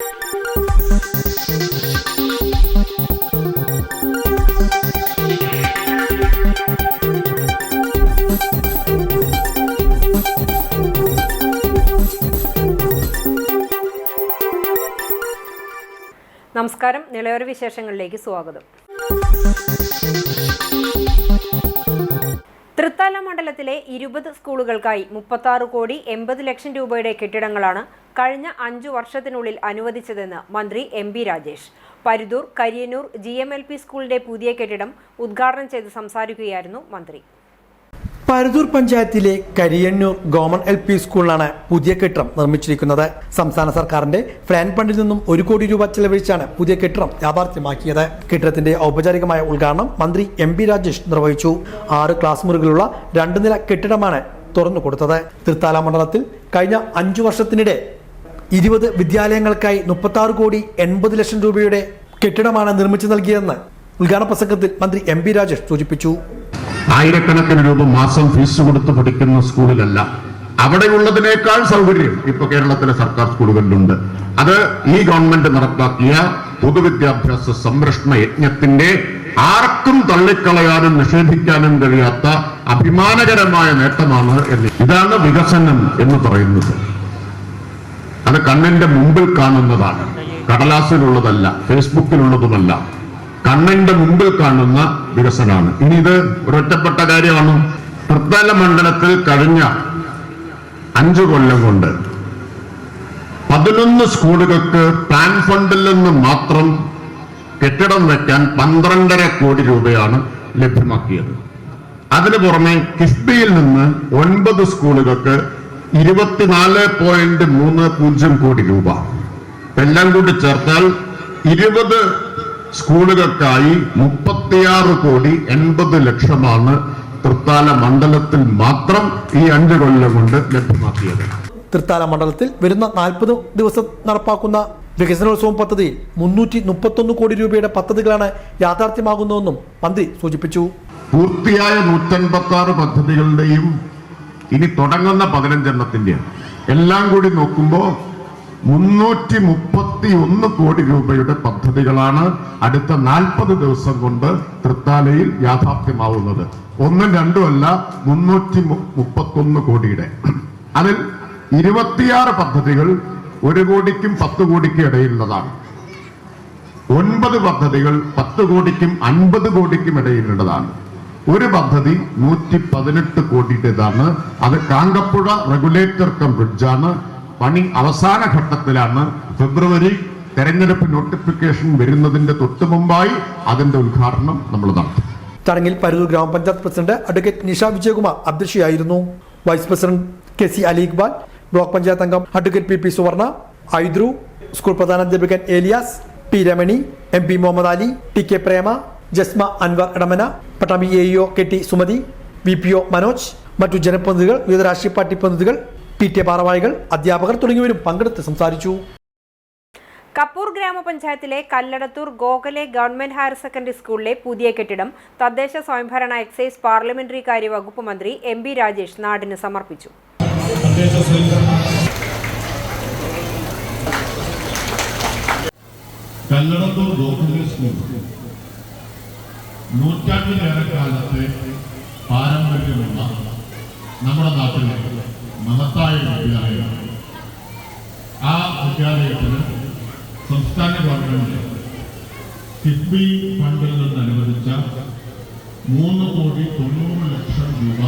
നമസ്കാരം. നിലയോര വിശേഷങ്ങളിലേക്ക് സ്വാഗതം. തൃത്താല മണ്ഡലത്തിലെ 20 സ്കൂളുകൾക്കായി 36 കോടി 80 ലക്ഷം രൂപയുടെ കെട്ടിടങ്ങളാണ് കഴിഞ്ഞ 5 വർഷത്തിനുള്ളിൽ അനുവദിച്ചതെന്ന് മന്ത്രി M B Rajesh. Paruthur Kariyannur GMLP സ്കൂളിന്റെ പുതിയ കെട്ടിടം ഉദ്ഘാടനം ചെയ്ത് സംസാരിക്കുകയായിരുന്നു മന്ത്രി. പരുതൂർ പഞ്ചായത്തിലെ കരിയന്നൂർ ഗവൺമെന്റ് LP സ്കൂളിലാണ് പുതിയ കെട്ടിടം നിർമ്മിച്ചിരിക്കുന്നത്. സംസ്ഥാന സർക്കാരിന്റെ പ്ലാൻ ഫണ്ടിൽ നിന്നും 1 കോടി രൂപ ചെലവഴിച്ചാണ് പുതിയ കെട്ടിടം യാഥാർത്ഥ്യമാക്കിയത്. കെട്ടിടത്തിന്റെ ഔപചാരികമായ ഉദ്ഘാടനം മന്ത്രി എം ബി രാജേഷ് നിർവഹിച്ചു. 6 ക്ലാസ് മുറികളുള്ള 2 നില കെട്ടിടമാണ് തുറന്നു കൊടുത്തത്. തൃത്താല മണ്ഡലത്തിൽ കഴിഞ്ഞ 5 വർഷത്തിനിടെ 20 വിദ്യാലയങ്ങൾക്കായി 36 കോടി 80 ലക്ഷം രൂപയുടെ കെട്ടിടമാണ് നിർമ്മിച്ചു നൽകിയതെന്ന് ഉദ്ഘാടന പ്രസംഗത്തിൽ മന്ത്രി എം ബി രാജേഷ് സൂചിപ്പിച്ചു. ആയിരക്കണക്കിന് രൂപ മാസം ഫീസ് കൊടുത്ത് പഠിക്കുന്ന സ്കൂളിലല്ല, അവിടെയുള്ളതിനേക്കാൾ സൗകര്യം ഇപ്പൊ കേരളത്തിലെ സർക്കാർ സ്കൂളുകളിലുണ്ട്. അത് ഈ ഗവൺമെന്റ് നടപ്പാക്കിയ പൊതുവിദ്യാഭ്യാസ സംരക്ഷണ യജ്ഞത്തിന്റെ ആർക്കും തള്ളിക്കളയാനും നിഷേധിക്കാനും കഴിയാത്ത അഭിമാനകരമായ നേട്ടമാണ്. ഇതാണ് വികസനം എന്ന് പറയുന്നത്. അത് കണ്ണിന്റെ മുമ്പിൽ കാണുന്നതാണ്, കടലാസിലുള്ളതല്ല, ഫേസ്ബുക്കിലുള്ളതുമല്ല. കണ്ണിന്റെ മുമ്പിൽ കാണുന്ന വികസനമാണ്. ഇനി ഇത് ഒരൊറ്റപ്പെട്ട കാര്യമാണ്. തൃത്താല മണ്ഡലത്തിൽ കഴിഞ്ഞ 5 കൊല്ലം കൊണ്ട് 11 സ്കൂളുകൾക്ക് പ്ലാൻ ഫണ്ടിൽ നിന്ന് മാത്രം കെട്ടിടം വയ്ക്കാൻ 12.5 കോടി രൂപയാണ് ലഭ്യമാക്കിയത്. അതിനു പുറമെ കിഫ്ബിയിൽ നിന്ന് 9 സ്കൂളുകൾക്ക് 24.30 കോടി രൂപ. എല്ലാം കൂടി ചേർത്താൽ 20 സ്കൂളുകൾക്കായി 36 കോടി 80 ലക്ഷമാണ് തൃത്താല മണ്ഡലത്തിൽ മാത്രം ഈ 5 കൊല്ലം കൊണ്ട് ലഭ്യമാക്കിയത്. തൃത്താല മണ്ഡലത്തിൽ വരുന്ന 40 ദിവസം നടപ്പാക്കുന്ന വികസനോത്സവം പദ്ധതിയിൽ 331 കോടി രൂപയുടെ പദ്ധതികളാണ് യാഥാർത്ഥ്യമാകുന്നതെന്നും മന്ത്രി സൂചിപ്പിച്ചു. പൂർത്തിയായ 156 പദ്ധതികളുടെയും ഇനി തുടങ്ങുന്ന 15 എണ്ണത്തിന്റെയും എല്ലാം കൂടി നോക്കുമ്പോൾ 331 കോടി രൂപയുടെ പദ്ധതികളാണ് അടുത്ത 40 ദിവസം കൊണ്ട് തൃത്താലയിൽ യാഥാർത്ഥ്യമാവുന്നത്. 1ഉം 2ഉം അല്ല, 331 കോടിയുടെ. അതിൽ 26 പദ്ധതികൾ 1 കോടിക്കും 10 കോടിക്കും ഇടയിലുള്ളതാണ്. 9 പദ്ധതികൾ 10 കോടിക്കും 50 കോടിക്കും ഇടയിലുള്ളതാണ്. ഒരു പദ്ധതി 118 കോടിയുടേതാണ്. അത് കാങ്കപ്പുഴ റെഗുലേറ്റർ കം ബ്രിഡ്ജാണ്. പണി അവസാന ഘട്ടത്തിലാണ്. ഫെബ്രുവരി തെരഞ്ഞെടുപ്പ് നോട്ടിഫിക്കേഷൻ വരുന്നതിന്റെ തൊട്ടു മുമ്പായി അതിന്റെ ഉദ്ഘാടനം നമ്മൾ നടത്തും. ചടങ്ങിൽ പരുതൂർ ഗ്രാമപഞ്ചായത്ത് പ്രസിഡന്റ് അഡ്വക്കേറ്റ് നിഷ വിജയകുമാർ അധ്യക്ഷയായിരുന്നു. Vice president KC Ali Iqbal, block panchayat അംഗം advocate PP Suvarna, Aidru, school പ്രധാനാധ്യാപകൻ Elias, P Ramani, MP Muhammad Ali, TK Prema, Jasma Anwar Edamana, Pattambi AEO KT Sumathi, VPO Manoj, മറ്റു ജനപ്രതിനിധികൾ, വിവിധ രാഷ്ട്രീയ പാർട്ടി പ്രതിനിധികൾ, PTA ഭാരവാഹികൾ, അധ്യാപകർ തുടങ്ങിയവരും പങ്കെടുത്ത് സംസാരിച്ചു. കപ്പൂർ ഗ്രാമപഞ്ചായത്തിലെ Kalladathur Gokhale government higher secondary സ്കൂളിലെ പുതിയ കെട്ടിടം തദ്ദേശ സ്വയംഭരണ എക്സൈസ് പാർലമെന്ററി കാര്യ വകുപ്പ് മന്ത്രി എം ബി രാജേഷ് നാടിന് സമർപ്പിച്ചു. കല്ലടത്തൂർ ഗോഖലെ സ്കൂൾ നൂറ്റാണ്ടിലേറെ കാലത്തെ പാരമ്പര്യമുള്ള നമ്മുടെ നാട്ടിലെ മഹത്തായ വിദ്യാലയമാണ്. ആ വിദ്യാലയത്തിന് സംസ്ഥാന ഗവൺമെന്റ് കിഫ്ബി ഫണ്ടിൽ നിന്ന് അനുവദിച്ച 3 കോടി 90 ലക്ഷം രൂപ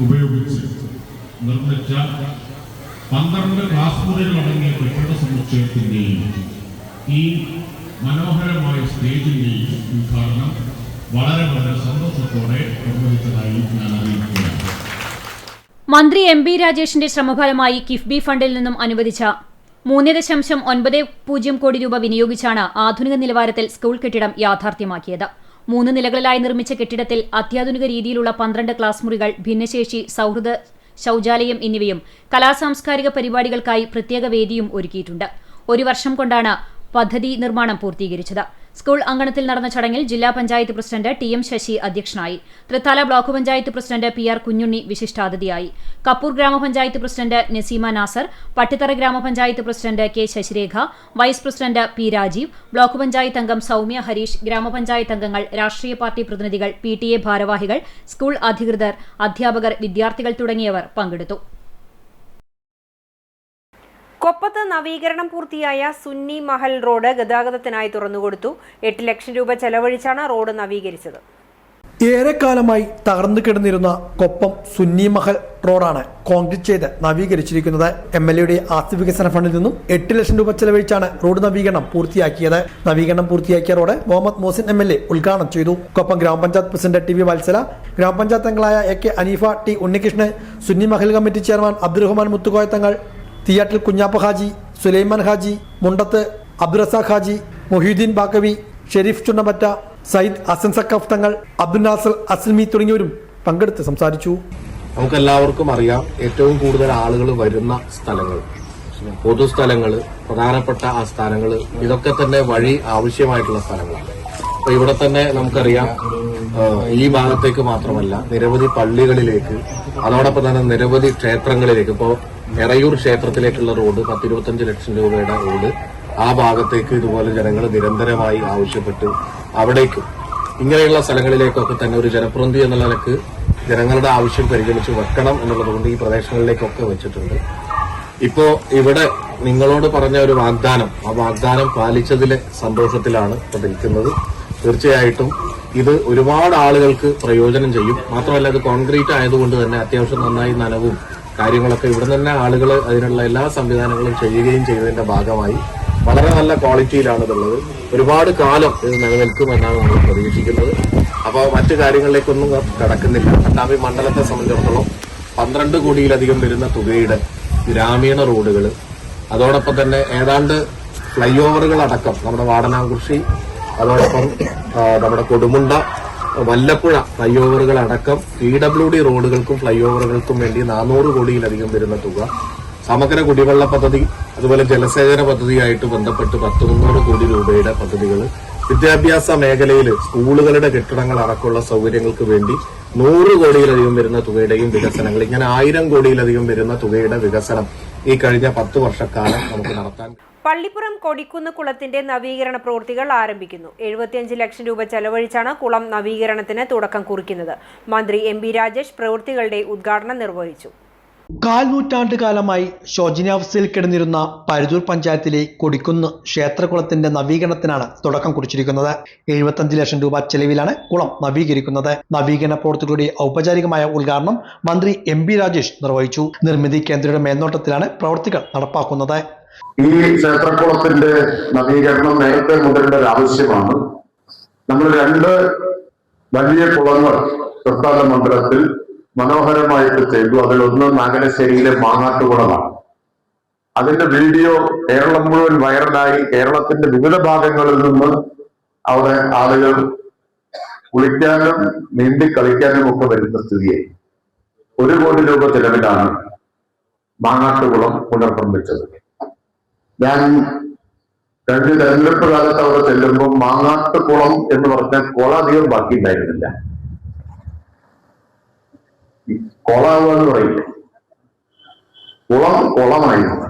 ഉപയോഗിച്ച് നിർമ്മിച്ച 12 ക്ലാസ് മുറികളടങ്ങിയ കെട്ടിട സമുച്ചയത്തിന്റെയും ഈ മനോഹരമായ സ്റ്റേജിന്റെയും ഉദ്ഘാടനം വളരെ സന്തോഷത്തോടെ നിർവഹിച്ചതായി ഞാൻ അറിയിക്കുകയാണ്. മന്ത്രി എം ബി രാജേഷിന്റെ ശ്രമഫലമായി കിഫ്ബി ഫണ്ടിൽ നിന്നും അനുവദിച്ച 3.90 കോടി രൂപ വിനിയോഗിച്ചാണ് ആധുനിക നിലവാരത്തിൽ സ്കൂൾ കെട്ടിടം യാഥാർത്ഥ്യമാക്കിയത്. 3 നിലകളിലായി നിർമ്മിച്ച കെട്ടിടത്തിൽ അത്യാധുനിക രീതിയിലുള്ള 12 ക്ലാസ് മുറികൾ, ഭിന്നശേഷി സൗഹൃദ ശൌചാലയം എന്നിവയും കലാസാംസ്കാരിക പരിപാടികൾക്കായി പ്രത്യേക വേദിയും ഒരുക്കിയിട്ടുണ്ട്. 1 വർഷം കൊണ്ടാണ് പദ്ധതി നിർമ്മാണം പൂർത്തീകരിച്ചത്. സ്കൂൾ അങ്കണത്തിൽ നടന്ന ചടങ്ങിൽ ജില്ലാ പഞ്ചായത്ത് പ്രസിഡന്റ് TM ശശി അധ്യക്ഷനായി. Thrithala block panchayat president PR Kunjunni വിശിഷ്ടാതിഥിയായി. കപ്പൂർ ഗ്രാമപഞ്ചായത്ത് പ്രസിഡന്റ് നസീമ നാസർ, പട്ടിത്തറ ഗ്രാമപഞ്ചായത്ത് president K Sasirekha, vice president P Rajeev, block panchayat അംഗം സൗമ്യ ഹരീഷ്, ഗ്രാമപഞ്ചായത്ത് അംഗങ്ങൾ, രാഷ്ട്രീയ പാർട്ടി പ്രതിനിധികൾ, PTA ഭാരവാഹികൾ, സ്കൂൾ അധികൃതർ, അധ്യാപകർ, വിദ്യാർത്ഥികൾ തുടങ്ങിയവർ പങ്കെടുത്തു. കൊപ്പത്ത് നവീകരണം പൂർത്തിയായ സുന്നി മഹൽ റോഡ് ഗതാഗതത്തിനായി തുറന്നുകൊടുത്തു. 8 ലക്ഷം രൂപ ചെലവഴിച്ചാണ് റോഡ് നവീകരിച്ചത്. ഏറെക്കാലമായി തകർന്നു കിടന്നിരുന്ന കൊപ്പം സുന്നി മഹൽ റോഡാണ് കോൺക്രീറ്റ് ചെയ്ത് നവീകരിച്ചിരിക്കുന്നത്. MLAയുടെ ആസ്തി വികസന ഫണ്ടിൽ നിന്നും 8 ലക്ഷം രൂപ ചെലവഴിച്ചാണ് റോഡ് നവീകരണം പൂർത്തിയാക്കിയത്. നവീകരണം പൂർത്തിയാക്കിയ റോഡ് മുഹമ്മദ് മോസിൻ MLA ഉദ്ഘാടനം ചെയ്തു. കൊപ്പം ഗ്രാമപഞ്ചായത്ത് പ്രസിഡന്റ് TV വത്സല, ഗ്രാമപഞ്ചായത്ത് അംഗങ്ങളായ AK Aneefa, T Unnikrishnan, Sunni Mahal committee chairman Abdurahman Muthukoya Thangal, Thiyattil Kunjappa Haji, Sulaiman Haji, മുണ്ടത്ത് Abdurazak Haji, Mohiuddin Baqavi, Sharif ചുണ്ണമറ്റ, Sayyid Hasan Saqqaf തങ്ങൾ, അബ്ദുൽ നാസർ അസ്ലമി തുടങ്ങിയവരും പങ്കെടുത്ത് സംസാരിച്ചു. നമുക്കെല്ലാവർക്കും അറിയാം, ഏറ്റവും കൂടുതൽ ആളുകൾ വരുന്ന സ്ഥലങ്ങൾ, പൊതുസ്ഥലങ്ങൾ, പ്രധാനപ്പെട്ട ആ സ്ഥാനങ്ങൾ, ഇതൊക്കെ തന്നെ വഴി ആവശ്യമായിട്ടുള്ള സ്ഥലങ്ങളാണ്. അപ്പൊ ഇവിടെ തന്നെ നമുക്കറിയാം, ഈ ഭാഗത്തേക്ക് മാത്രമല്ല നിരവധി പള്ളികളിലേക്ക്, അതോടൊപ്പം തന്നെ നിരവധി ക്ഷേത്രങ്ങളിലേക്ക്, ഇപ്പോൾ എറയൂർ ക്ഷേത്രത്തിലേക്കുള്ള റോഡ് 10-25 ലക്ഷം രൂപയുടെ റോഡ്, ആ ഭാഗത്തേക്ക് ഇതുപോലെ ജനങ്ങൾ നിരന്തരമായി ആവശ്യപ്പെട്ട് അവിടേക്ക് ഇങ്ങനെയുള്ള സ്ഥലങ്ങളിലേക്കൊക്കെ തന്നെ ഒരു ജനപ്രതിനിധി എന്ന നിലക്ക് ജനങ്ങളുടെ ആവശ്യം പരിഗണിച്ച് വെക്കണം എന്നുള്ളതുകൊണ്ട് ഈ പ്രദേശങ്ങളിലേക്കൊക്കെ വെച്ചിട്ടുണ്ട്. ഇപ്പോ ഇവിടെ നിങ്ങളോട് പറഞ്ഞ ഒരു വാഗ്ദാനം, ആ വാഗ്ദാനം പാലിച്ചതിലെ സന്തോഷത്തിലാണ് ഇപ്പൊ നിൽക്കുന്നത്. തീർച്ചയായിട്ടും ഇത് ഒരുപാട് ആളുകൾക്ക് പ്രയോജനം ചെയ്യും. മാത്രമല്ല ഇത് കോൺക്രീറ്റ് ആയതുകൊണ്ട് തന്നെ അത്യാവശ്യം നന്നായി നനവും കാര്യങ്ങളൊക്കെ ഇവിടെ തന്നെ ആളുകൾ അതിനുള്ള എല്ലാ സംവിധാനങ്ങളും ചെയ്യുകയും ചെയ്തതിന്റെ ഭാഗമായി വളരെ നല്ല ക്വാളിറ്റിയിലാണ് ഇതുള്ളത്. ഒരുപാട് കാലം ഇത് നിലനിൽക്കുമെന്നാണ് നമ്മൾ പ്രതീക്ഷിക്കുന്നത്. അപ്പോൾ മറ്റു കാര്യങ്ങളിലേക്കൊന്നും കടക്കുന്നില്ല. പട്ടാമ്പി മണ്ഡലത്തെ സംബന്ധിച്ചിടത്തോളം 12 കോടിയിലധികം വരുന്ന തുകയുടെ ഗ്രാമീണ റോഡുകൾ, അതോടൊപ്പം തന്നെ ഏതാണ്ട് ഫ്ലൈ ഓവറുകൾ അടക്കം നമ്മുടെ വാടനാംകുറിശി, അതോടൊപ്പം നമ്മുടെ കൊടുമുണ്ട, വല്ലപ്പുഴ ഫ്ലൈ ഓവറുകൾ അടക്കം PWD റോഡുകൾക്കും ഫ്ലൈ ഓവറുകൾക്കും വേണ്ടി 400 കോടിയിലധികം വരുന്ന തുക, സമഗ്ര കുടിവെള്ള പദ്ധതി, അതുപോലെ ജലസേചന പദ്ധതിയായിട്ട് ബന്ധപ്പെട്ട് 10-300 കോടി രൂപയുടെ പദ്ധതികൾ, വിദ്യാഭ്യാസ മേഖലയിൽ സ്കൂളുകളുടെ കെട്ടിടങ്ങൾ അടക്കമുള്ള സൗകര്യങ്ങൾക്ക് വേണ്ടി 100 കോടിയിലധികം വരുന്ന തുകയുടെയും വികസനങ്ങൾ, ഇങ്ങനെ 1000 കോടിയിലധികം വരുന്ന തുകയുടെ വികസനം ഈ കഴിഞ്ഞ 10 വർഷക്കാലം നമുക്ക് നടത്താൻ. പള്ളിപ്പുറം കൊടിക്കുന്ന് കുളത്തിന്റെ നവീകരണ പ്രവൃത്തികൾ ആരംഭിക്കുന്നു. 75 ലക്ഷം രൂപ ചെലവഴിച്ചാണ് കുളം നവീകരണത്തിന് തുടക്കം കുറിക്കുന്നത്. മന്ത്രി MB രാജേഷ് പ്രവൃത്തികളുടെ ഉദ്ഘാടനം നിർവഹിച്ചു. 4 നൂറ്റാണ്ട് കാലമായി ശോചനീയാവസ്ഥയിൽ കിടന്നിരുന്ന പരുതൂർ പഞ്ചായത്തിലെ കൊടിക്കുന്ന് ക്ഷേത്രകുളത്തിന്റെ നവീകരണത്തിനാണ് തുടക്കം കുറിച്ചിരിക്കുന്നത്. 75 ലക്ഷം രൂപ ചെലവിലാണ് കുളം നവീകരിക്കുന്നത്. നവീകരണ പ്രവൃത്തികളുടെ ഔപചാരികമായ ഉദ്ഘാടനം മന്ത്രി MB രാജേഷ് നിർവഹിച്ചു. നിർമ്മിതി കേന്ദ്രയുടെ മേൽനോട്ടത്തിലാണ് പ്രവൃത്തികൾ നടപ്പാക്കുന്നത്. ഈ ക്ഷേത്രക്കുളത്തിന്റെ നവീകരണം നേരത്തെ മുതലുള്ള ഒരു ആവശ്യമാണ്. നമ്മൾ 2 വലിയ കുളങ്ങൾ തൃത്താല മണ്ഡലത്തിൽ മനോഹരമായിട്ട് ചെയ്തു. അതിലൊന്ന് നാഗനശ്ശേരിയിലെ മാങ്ങാട്ടുകുളമാണ്. അതിന്റെ വീഡിയോ കേരളം മുഴുവൻ വൈറലായി. കേരളത്തിന്റെ വിവിധ ഭാഗങ്ങളിൽ നിന്ന് അവിടെ ആളുകൾ കുളിക്കാനും നീന്തി കളിക്കാനും ഒക്കെ വരുന്ന സ്ഥിതിയായി. 1 കോടി രൂപ ചെലവിലാണ് മാങ്ങാട്ടുകുളം പുനർനിർമ്മിച്ചത്. ഞാൻ കഴിഞ്ഞ തെരഞ്ഞെടുപ്പ് കാലത്ത് അവിടെ ചെല്ലുമ്പോൾ മാങ്ങാട്ടുകുളം എന്ന് പറഞ്ഞാൽ കുളം അധികം ബാക്കിയുണ്ടായിരുന്നില്ല. കുളാവുക എന്ന് പറയില്ല, കുളമായിരുന്നു.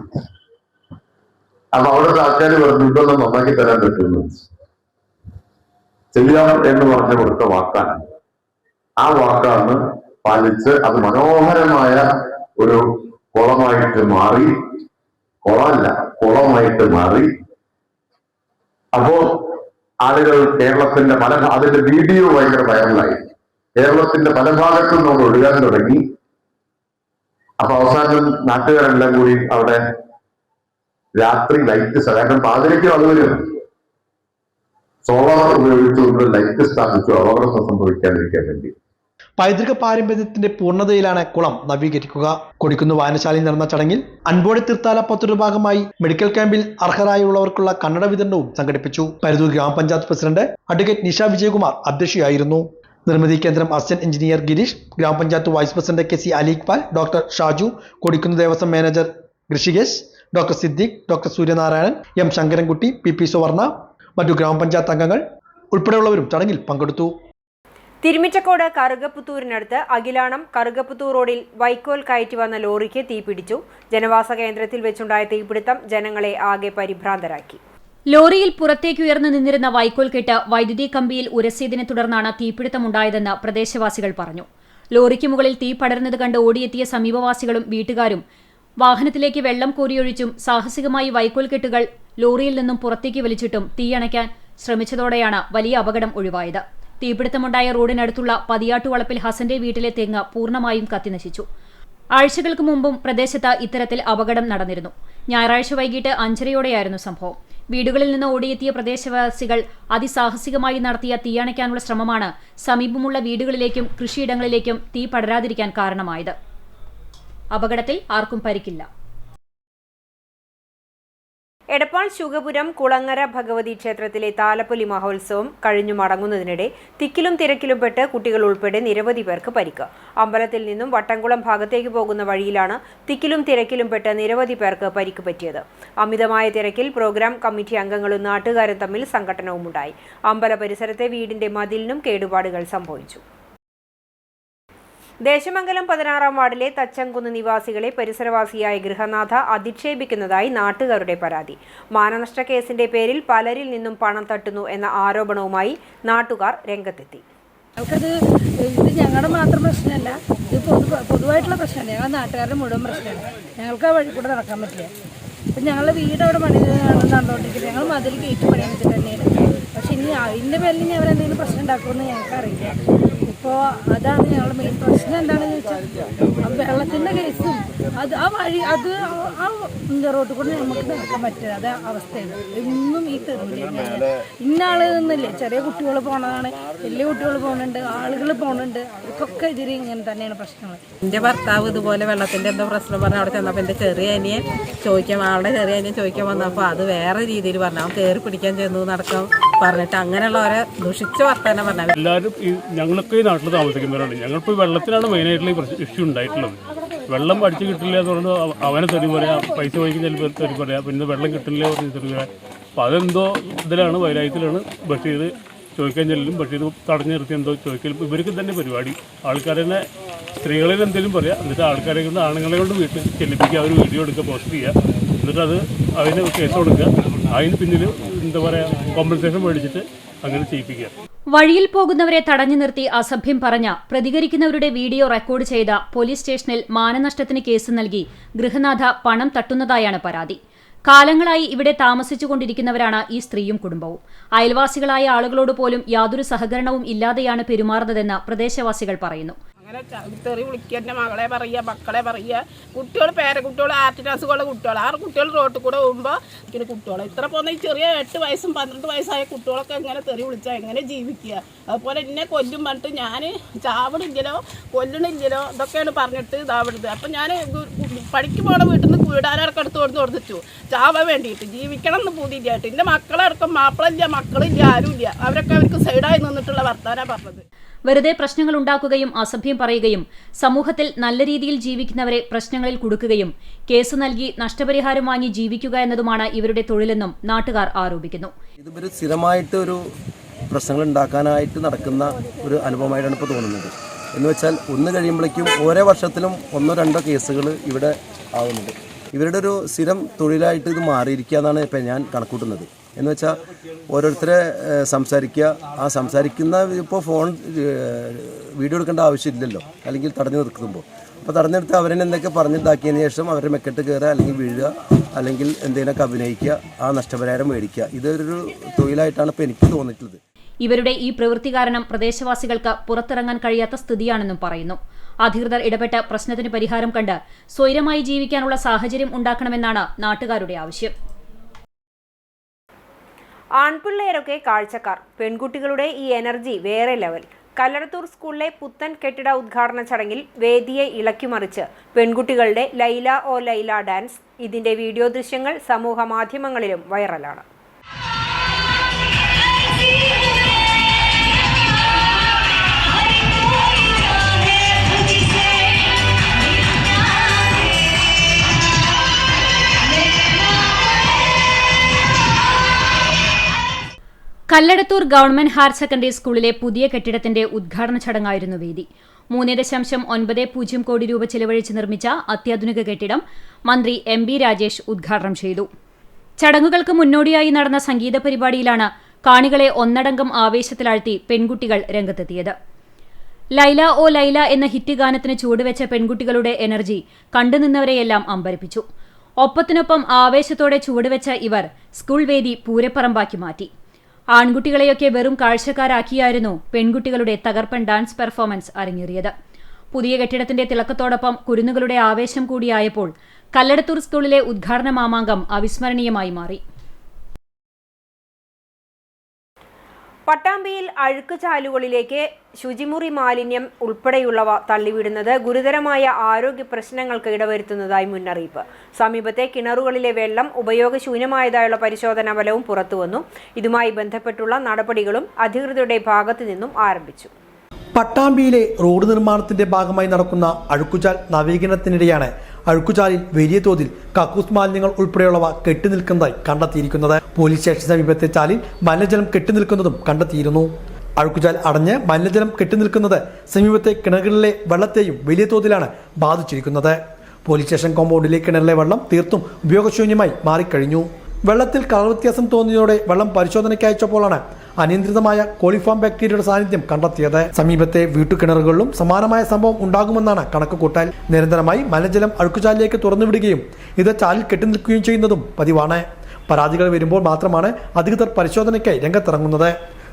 അപ്പൊ അവിടുത്തെ ആൾക്കാർ പറഞ്ഞു ഇതൊന്നും നന്നാക്കി തരാൻ പറ്റുമെന്ന്. ചെയ്യാം എന്ന് പറഞ്ഞു കൊടുത്ത വാക്കാണ്. ആ വാക്കാണ് പാലിച്ച് അത് മനോഹരമായ ഒരു കുളമായിട്ട് മാറി. കുളമല്ല, കുളമായിട്ട് മാറി. അപ്പോ ആളുകൾ കേരളത്തിന്റെ അതിന്റെ വീഡിയോ ഭയങ്കര വൈറലായി. കേരളത്തിന്റെ പല ഭാഗത്തും നമ്മൾ ഒഴുകാൻ തുടങ്ങി. അപ്പൊ അവസാനം നാട്ടുകാരെല്ലാം കൂടി അവിടെ രാത്രി ലൈറ്റ്, കാരണം പാതിരയ്ക്കും അതുവരും സോളാർ ഉപയോഗിച്ചുകൊണ്ട് ലൈറ്റ് സ്ഥാപിച്ചു അപകടം സംഭവിക്കാതിരിക്കാൻ വേണ്ടി. പൈതൃക പാരമ്പര്യത്തിന്റെ പൂർണ്ണതയിലാണ് കുളം നവീകരിക്കുക. കൊടിക്കുന്ന് വായനശാലയിൽ നടന്ന ചടങ്ങിൽ അൻപോടി തീർത്ഥാല പദ്ധതിയുടെ ഭാഗമായി മെഡിക്കൽ ക്യാമ്പിൽ അർഹരായുള്ളവർക്കുള്ള കണ്ണട വിതരണവും സംഘടിപ്പിച്ചു. പരുതൂർ ഗ്രാമപഞ്ചായത്ത് പ്രസിഡന്റ് അഡ്വക്കേറ്റ് നിഷ വിജയകുമാർ അധ്യക്ഷയായിരുന്നു. നിർമ്മിതി കേന്ദ്രം അസിസ്റ്റന്റ് എഞ്ചിനീയർ ഗിരീഷ്, ഗ്രാമപഞ്ചായത്ത് vice president KC Ali Iqbal, doctor Shaju, Kodikkunnu Devaswom manager Rishikesh, doctor Siddique, doctor Suryanarayanan, M Sankarankutty, PP Suvarna, മറ്റു ഗ്രാമപഞ്ചായത്ത് അംഗങ്ങൾ ഉൾപ്പെടെയുള്ളവരും ചടങ്ങിൽ പങ്കെടുത്തു. തിരുമിറ്റക്കോട് കറുകപ്പുത്തൂരിനടുത്ത് അഖിലാണം കറുകപ്പുത്തൂർ റോഡിൽ വൈക്കോൽ കയറ്റി വന്ന ലോറിക്ക് തീപിടിച്ചു. ജനവാസ കേന്ദ്രത്തിൽ വെച്ചുണ്ടായ തീപിടുത്തം ജനങ്ങളെ ആകെ പരിഭ്രാന്തരാക്കി. ലോറിയിൽ പുറത്തേക്ക് ഉയർന്നു നിന്നിരുന്ന വൈക്കോൽ കെട്ട് വൈദ്യുതി കമ്പിയിൽ ഉരസിയതിനെ തുടർന്നാണ് തീപിടുത്തമുണ്ടായതെന്ന് പ്രദേശവാസികൾ പറഞ്ഞു. ലോറിക്ക് മുകളിൽ തീ പടർന്നത് കണ്ട് ഓടിയെത്തിയ സമീപവാസികളും വീട്ടുകാരും വാഹനത്തിലേക്ക് വെള്ളം കോരിയൊഴിച്ചും സാഹസികമായി വൈക്കോൽ കെട്ടുകൾ ലോറിയിൽ നിന്നും പുറത്തേക്ക് വലിച്ചിട്ടും തീയണയ്ക്കാൻ ശ്രമിച്ചതോടെയാണ് വലിയ അപകടം ഒഴിവായത്. തീപിടുത്തമുണ്ടായ റോഡിനടുത്തുള്ള പതിയാട്ടുവളപ്പിൽ ഹസന്റെ വീട്ടിലെ തെങ്ങ് പൂർണ്ണമായും കത്തിനശിച്ചു. ആഴ്ചകൾക്ക് മുമ്പും പ്രദേശത്ത് ഇത്തരത്തിൽ അപകടം നടന്നിരുന്നു. ഞായറാഴ്ച വൈകിട്ട് 5:30 സംഭവം. വീടുകളിൽ നിന്ന് ഓടിയെത്തിയ പ്രദേശവാസികൾ അതിസാഹസികമായി നടത്തിയ തീയണയ്ക്കാനുള്ള ശ്രമമാണ് സമീപമുള്ള വീടുകളിലേക്കും കൃഷിയിടങ്ങളിലേക്കും തീ പടരാതിരിക്കാൻ കാരണമായത്. അപകടത്തിൽ ആർക്കും പരിക്കില്ല. എടപ്പാൾ ശുഗപുരം കുളങ്ങര ഭഗവതി ക്ഷേത്രത്തിലെ താലപ്പൊലി മഹോത്സവം കഴിഞ്ഞു മടങ്ങുന്നതിനിടെ തിക്കിലും തിരക്കിലും പെട്ട് കുട്ടികൾ ഉൾപ്പെടെ നിരവധി പേർക്ക് പരിക്ക്. അമ്പലത്തിൽ നിന്നും വട്ടംകുളം ഭാഗത്തേക്ക് പോകുന്ന വഴിയിലാണ് തിക്കിലും തിരക്കിലും പെട്ട് നിരവധി പേർക്ക് പരിക്ക് പറ്റിയത്. അമിതമായ തിരക്കിൽ പ്രോഗ്രാം കമ്മിറ്റി അംഗങ്ങളും നാട്ടുകാരും തമ്മിൽ സംഘട്ടനവുമുണ്ടായി. അമ്പല പരിസരത്തെ വീടിന്റെ മതിലിനും കേടുപാടുകൾ സംഭവിച്ചു. ദേശമംഗലം 16-ാം വാർഡിലെ തച്ചംകുന്ന് നിവാസികളെ പരിസരവാസിയായ ഗൃഹനാഥ അധിക്ഷേപിക്കുന്നതായി നാട്ടുകാരുടെ പരാതി. മാനനഷ്ട കേസിന്റെ പേരിൽ പലരിൽ നിന്നും പണം തട്ടുന്നു എന്ന ആരോപണവുമായി നാട്ടുകാർ രംഗത്തെത്തി. ഇത് ഞങ്ങളുടെ മാത്രം പ്രശ്നമല്ല, ഇത് പൊതുവായിട്ടുള്ള പ്രശ്നമാണ്. ഞങ്ങളുടെ നാട്ടുകാരുടെ മുഴുവൻ പ്രശ്നമാണ്. ഞങ്ങൾക്ക് ആ വഴി കൂടെ നടക്കാൻ പറ്റില്ല. അപ്പം ഞങ്ങളുടെ വീട് അവിടെ പണി നടന്നുകൊണ്ടിരിക്കുന്നത്. ഞങ്ങൾ മതിൽ കയറ്റി പണിയാൻ വെച്ചിട്ട് തന്നെയാണ്. പക്ഷെ ഇനി അതിൻ്റെ പേരിൽ ഇനി അവരെന്തെങ്കിലും പ്രശ്നം ഉണ്ടാക്കുമെന്ന് ഞങ്ങൾക്കറിയില്ല. ഇപ്പോൾ അതാണ് ഞങ്ങളുടെ മെയിൻ പ്രശ്നം. എന്താണെന്ന് വെച്ചാൽ വെള്ളത്തിൻ്റെ കേസും അത് ആ വഴി അത് ആ റോഡിൽ കൂടെ നമുക്ക് നടക്കാൻ പറ്റില്ല. അത് അവസ്ഥയാണ്. എന്നും ഈ തെരുവില്ല. ഇന്നാളെന്നില്ലേ, ചെറിയ കുട്ടികൾ പോണതാണ്, വലിയ കുട്ടികൾ പോകുന്നുണ്ട്, ആളുകൾ പോകുന്നുണ്ട്. അവർക്കൊക്കെ ഇതിൽ ഇങ്ങനെ തന്നെയാണ് പ്രശ്നങ്ങൾ. എൻ്റെ ഭർത്താവ് ഇതുപോലെ വെള്ളത്തിൻ്റെ എന്തോ പ്രശ്നം പറഞ്ഞാൽ അവിടെ ചെന്നപ്പോൾ എൻ്റെ ചെറിയ അനിയൻ ചോദിക്കാൻ, ആളുടെ ചെറിയ അനിയൻ ചോദിക്കാൻ വന്നപ്പോൾ അത് വേറെ രീതിയിൽ പറഞ്ഞു. അവൻ കയറി പിടിക്കാൻ ചെന്നു നടക്കാൻ പറഞ്ഞിട്ട് അങ്ങനെയുള്ളവരെ ദുഷിച്ച വർത്തമാനം പറഞ്ഞു. എല്ലാവരും ഞങ്ങളൊക്കെ ഈ നാട്ടിൽ താമസിക്കുന്നവരാണ്. ഞങ്ങളിപ്പോൾ വെള്ളത്തിനാണ് മെയിനായിട്ടുള്ള ഈ ഇഷ്യൂ ഉണ്ടായിട്ടുള്ളത്. വെള്ളം അടിച്ച് കിട്ടില്ല എന്ന് പറഞ്ഞാൽ അവനെ തെറി പറയാം, പൈസ വാങ്ങിക്കാൻ ചിലപ്പോൾ തെറി പറയാം, പിന്നെ വെള്ളം കിട്ടില്ല പറഞ്ഞ് തെറി പറയാം. അപ്പോൾ അതെന്തോ ഇതിലാണ്, വൈരാഗ്യത്തിലാണ് ബഷീർ ചോദിക്കാൻ ചെല്ലും. ബഷീർ തടഞ്ഞു നിർത്തി എന്തോ ചോദിക്കലും. ഇവർക്ക് തന്നെ പരിപാടി, ആൾക്കാരെ തന്നെ സ്ത്രീകളെ എന്തെങ്കിലും പറയാം, എന്നിട്ട് ആൾക്കാരെ കൊണ്ട് ആണുങ്ങളെ കൊണ്ട് വീട്ടിൽ ചെല്ലിപ്പിക്കുക, അവർ വീഡിയോ എടുക്കുക, പോസ്റ്റ് ചെയ്യുക, എന്നിട്ട് അത് അതിന് കേസ് കൊടുക്കുക. അതിന് പിന്നിൽ എന്താ പറയുക, കോമ്പൻസേഷൻ മേടിച്ചിട്ട് അങ്ങനെ ചെയ്യിപ്പിക്കുക. വഴിയിൽ പോകുന്നവരെ തടഞ്ഞു നിർത്തി അസഭ്യം പറഞ്ഞ പ്രതികരിക്കുന്നവരുടെ വീഡിയോ റെക്കോർഡ് ചെയ്ത പോലീസ് സ്റ്റേഷനിൽ മാനനഷ്ടത്തിന് കേസ് നൽകി ഗൃഹനാഥ പണം തട്ടുന്നതായാണ് പരാതി. കാലങ്ങളായി ഇവിടെ താമസിച്ചുകൊണ്ടിരിക്കുന്നവരാണ് ഈ സ്ത്രീയും കുടുംബവും. അയൽവാസികളായ ആളുകളോട് പോലും യാതൊരു സഹകരണവും ഇല്ലാതെയാണ് പെരുമാറുന്നതെന്ന് പ്രദേശവാസികൾ പറയുന്നു. അങ്ങനെ തെറി വിളിക്കുക, എൻ്റെ മകളെ പറയുക, മക്കളെ പറയുക, കുട്ടികൾ പേരക്കുട്ടികൾ ആർട്ടിന് അസുഖമുള്ള കുട്ടികൾ 6 കുട്ടികൾ റോട്ടിൽ കൂടെ പോകുമ്പോൾ ഇങ്ങനെ കുട്ടികൾ ഇത്ര പോകുന്ന ഈ ചെറിയ 8 വയസ്സും 12 വയസ്സായ കുട്ടികളൊക്കെ എങ്ങനെ തെറി വിളിച്ചാൽ എങ്ങനെ ജീവിക്കുക? അതുപോലെ എന്നെ കൊല്ലും പറഞ്ഞിട്ട് ഞാൻ ചാവണില്ലല്ലോ കൊല്ലണില്ലല്ലോ ഇതൊക്കെയാണ് പറഞ്ഞിട്ട് ഇതാവിടുന്നത്. അപ്പം ഞാൻ പണിക്ക് പോണ വീട്ടിൽ നിന്ന് വീടാനൊക്കെ എടുത്ത് കൊടുത്തിട്ടു ചാവാൻ വേണ്ടിയിട്ട്, ജീവിക്കണം എന്ന് പൂതിയില്ലായിട്ട്. എൻ്റെ മക്കളടക്കം മാപ്പിളില്ല, മക്കളില്ല, ആരുമില്ല. അവർക്ക് സൈഡായി നിന്നിട്ടുള്ള വർത്താനാണ് പറഞ്ഞത്. വെറുതെ പ്രശ്നങ്ങൾ ഉണ്ടാക്കുകയും അസഭ്യം പറയുകയും സമൂഹത്തിൽ നല്ല രീതിയിൽ ജീവിക്കുന്നവരെ പ്രശ്നങ്ങളിൽ കുടുക്കുകയും കേസ് നൽകി നഷ്ടപരിഹാരം വാങ്ങി ജീവിക്കുക എന്നതുമാണ് ഇവരുടെ തൊഴിലെന്നും നാട്ടുകാർ ആരോപിക്കുന്നു. ഇതൊരു സ്ഥിരമായിട്ട് ഒരു പ്രശ്നങ്ങൾ ഉണ്ടാക്കാനായിട്ട് നടക്കുന്ന ഒരു അനുഭവമായിട്ടാണ് ഇപ്പോൾ തോന്നുന്നത്. എന്ന് വെച്ചാൽ ഒന്ന് കഴിയുമ്പോഴേക്കും ഓരോ വർഷത്തിലും 1-2 കേസുകൾ ഇവിടെ ആവുന്നുണ്ട്. ഇവരുടെ ഒരു സ്ഥിരം തൊഴിലായിട്ട് ഇത് മാറിയിരിക്കുക എന്നാണ് ഇപ്പം ഞാൻ കണക്കൂട്ടുന്നത്. എന്ന് വെച്ചാൽ ഓരോരുത്തരെ സംസാരിക്കുക, ആ സംസാരിക്കുന്ന ഇപ്പോൾ ഫോൺ വീഡിയോ എടുക്കേണ്ട ആവശ്യമില്ലല്ലോ, അല്ലെങ്കിൽ തടഞ്ഞു നിർത്തുമ്പോൾ. അപ്പോൾ തടഞ്ഞെടുത്ത് അവരെ എന്തൊക്കെ പറഞ്ഞിട്ടാക്കിയതിന് ശേഷം അവരുടെ മെക്കെട്ട് കയറുക, അല്ലെങ്കിൽ വീഴുക, അല്ലെങ്കിൽ എന്തെങ്കിലുമൊക്കെ അഭിനയിക്കുക, ആ നഷ്ടപരിഹാരം മേടിക്കുക. ഇതൊരു തൊഴിലായിട്ടാണ് ഇപ്പോൾ എനിക്ക് തോന്നിയിട്ടുള്ളത്. ഇവരുടെ ഈ പ്രവൃത്തി കാരണം പ്രദേശവാസികൾക്ക് പുറത്തിറങ്ങാൻ കഴിയാത്ത സ്ഥിതിയാണെന്നും പറയുന്നു. അധികൃതർ ഇടപെട്ട് പ്രശ്നത്തിന് പരിഹാരം കണ്ട് സ്വൈരമായി ജീവിക്കാനുള്ള സാഹചര്യം ഉണ്ടാക്കണമെന്നാണ് നാട്ടുകാരുടെ ആവശ്യം. ആൺപിള്ളേരൊക്കെ കാഴ്ചക്കാർ, പെൺകുട്ടികളുടെ ഈ എനർജി വേറെ ലെവൽ. കല്ലടത്തൂർ സ്കൂളിലെ പുത്തൻ കെട്ടിട ഉദ്ഘാടന ചടങ്ങിൽ വേദിയെ ഇളക്കിമറിച്ച് പെൺകുട്ടികളുടെ ലൈല ഓ ലൈല ഡാൻസ്. ഇതിന്റെ വീഡിയോ ദൃശ്യങ്ങൾ സമൂഹ മാധ്യമങ്ങളിലും വൈറലാണ്. കല്ലടത്തൂർ ഗവൺമെന്റ് ഹയർ സെക്കൻഡറി സ്കൂളിലെ പുതിയ കെട്ടിടത്തിന്റെ ഉദ്ഘാടന ചടങ്ങായിരുന്നു വേദി. 3.90 കോടി രൂപ ചെലവഴിച്ച് നിർമ്മിച്ച അത്യാധുനിക കെട്ടിടം മന്ത്രി എം.ബി. രാജേഷ് ഉദ്ഘാടനം ചെയ്തു. ചടങ്ങുകൾക്ക് മുന്നോടിയായി നടന്ന സംഗീത പരിപാടിയിലാണ് കാണികളെ ഒന്നടങ്കം ആവേശത്തിലാഴ്ത്തി പെൺകുട്ടികൾ രംഗത്തെത്തിയത്. ലൈല ഓ ലൈല എന്ന ഹിറ്റ് ഗാനത്തിന് ചുവടുവെച്ച പെൺകുട്ടികളുടെ എനർജി കണ്ടുനിന്നവരെയെല്ലാം അമ്പരപ്പിച്ചു. ഒപ്പത്തിനൊപ്പം ആവേശത്തോടെ ചുവടുവെച്ച ഇവർ സ്കൂൾ വേദി പൂരപ്പറമ്പാക്കി മാറ്റി. ആൺകുട്ടികളെയൊക്കെ വെറും കാഴ്ചക്കാരാക്കിയായിരുന്നു പെൺകുട്ടികളുടെ തകർപ്പൻ ഡാൻസ് പെർഫോമൻസ് അരങ്ങേറിയത്. പുതിയ കെട്ടിടത്തിന്റെ തിളക്കത്തോടൊപ്പം കുരുന്നുകളുടെ ആവേശം കൂടിയായപ്പോൾ കല്ലടത്തൂർ സ്കൂളിലെ ഉദ്ഘാടന മാമാങ്കം അവിസ്മരണീയമായി മാറി. പട്ടാമ്പിയിൽ അഴുക്ക് ചാലുകളിലേക്ക് ശുചിമുറി മാലിന്യം ഉൾപ്പെടെയുള്ളവ തള്ളിവിടുന്നത് ഗുരുതരമായ ആരോഗ്യ പ്രശ്നങ്ങൾക്ക് ഇടവരുത്തുന്നതായി മുന്നറിയിപ്പ്. സമീപത്തെ കിണറുകളിലെ വെള്ളം ഉപയോഗശൂന്യമായതായുള്ള പരിശോധനാ ഫലവും പുറത്തുവന്നു. ഇതുമായി ബന്ധപ്പെട്ടുള്ള നടപടികളും അധികൃതരുടെ ഭാഗത്തു നിന്നും ആരംഭിച്ചു. പട്ടാമ്പിയിലെ റോഡ് നിർമ്മാണത്തിന്റെ ഭാഗമായി നടക്കുന്ന അഴുക്കുചാൽ നവീകരണത്തിനിടെയാണ് അഴുക്കുചാലിൽ വലിയ തോതിൽ കക്കൂസ് മാലിന്യങ്ങൾ ഉൾപ്പെടെയുള്ളവ കെട്ടിനിൽക്കുന്നതായി കണ്ടെത്തിയിരിക്കുന്നത്. പോലീസ് സ്റ്റേഷൻ സമീപത്തെ ചാലിൽ മലിനജലം കെട്ടിനിൽക്കുന്നതും കണ്ടെത്തിയിരുന്നു. അഴുക്കുചാൽ അടഞ്ഞ് മലിനജലം കെട്ടിനിൽക്കുന്നത് സമീപത്തെ കിണറുകളിലെ വെള്ളത്തെയും വലിയ തോതിലാണ് ബാധിച്ചിരിക്കുന്നത്. പോലീസ് സ്റ്റേഷൻ കോമ്പൗണ്ടിലെ കിണറിലെ വെള്ളം തീർത്തും ഉപയോഗശൂന്യമായി മാറിക്കഴിഞ്ഞു. വെള്ളത്തിൽ കളർ വ്യത്യാസം തോന്നിയതോടെ വെള്ളം പരിശോധനയ്ക്ക് അയച്ചപ്പോഴാണ് അനിയന്ത്രിതമായ കോളിഫോം ബാക്ടീരിയയുടെ സാന്നിധ്യം കണ്ടെത്തിയത്. സമീപത്തെ വീട്ടുകിണറുകളിലും സമാനമായ സംഭവം ഉണ്ടാകുമെന്നാണ് കണക്കുകൂട്ടൽ. നിരന്തരമായി മലിനജലം അഴുക്കുചാലിലേക്ക് തുറന്നുവിടുകയും ഇത് ചാലിൽ കെട്ടിനിൽക്കുകയും ചെയ്യുന്നതും പതിവാണ്. പരാതികൾ വരുമ്പോൾ മാത്രമാണ് അധികൃതർ പരിശോധനയ്ക്കായി രംഗത്തിറങ്ങുന്നത്.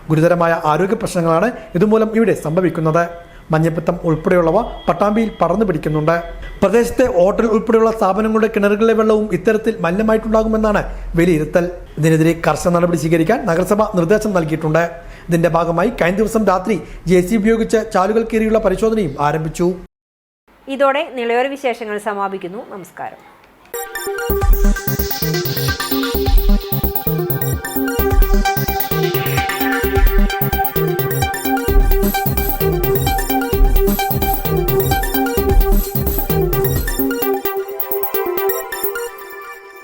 ഗുരുതരമായ ആരോഗ്യ പ്രശ്നങ്ങളാണ് ഇതുമൂലം ഇവിടെ സംഭവിക്കുന്നത്. മഞ്ഞപ്പിത്തം ഉൾപ്പെടെയുള്ളവ പട്ടാമ്പിയിൽ പടർന്നു പിടിക്കുന്നുണ്ട്. പ്രദേശത്തെ ഹോട്ടൽ ഉൾപ്പെടെയുള്ള സ്ഥാപനങ്ങളുടെ കിണറുകളിലെ വെള്ളവും ഇത്തരത്തിൽ മലിനമായിട്ടുണ്ടാകുമെന്നാണ് വിലയിരുത്തൽ. ഇതിനെതിരെ കർശന നടപടി സ്വീകരിക്കാൻ നഗരസഭ നിർദ്ദേശം നൽകിയിട്ടുണ്ട്. ഇതിന്റെ ഭാഗമായി കഴിഞ്ഞ ദിവസം രാത്രി JCB ഉപയോഗിച്ച് ചാലുകൾ കീറിയുള്ള പരിശോധനയും ആരംഭിച്ചു. ഇതോടെ നിളയോര വിശേഷങ്ങൾ സമാപിക്കുന്നു. നമസ്കാരം.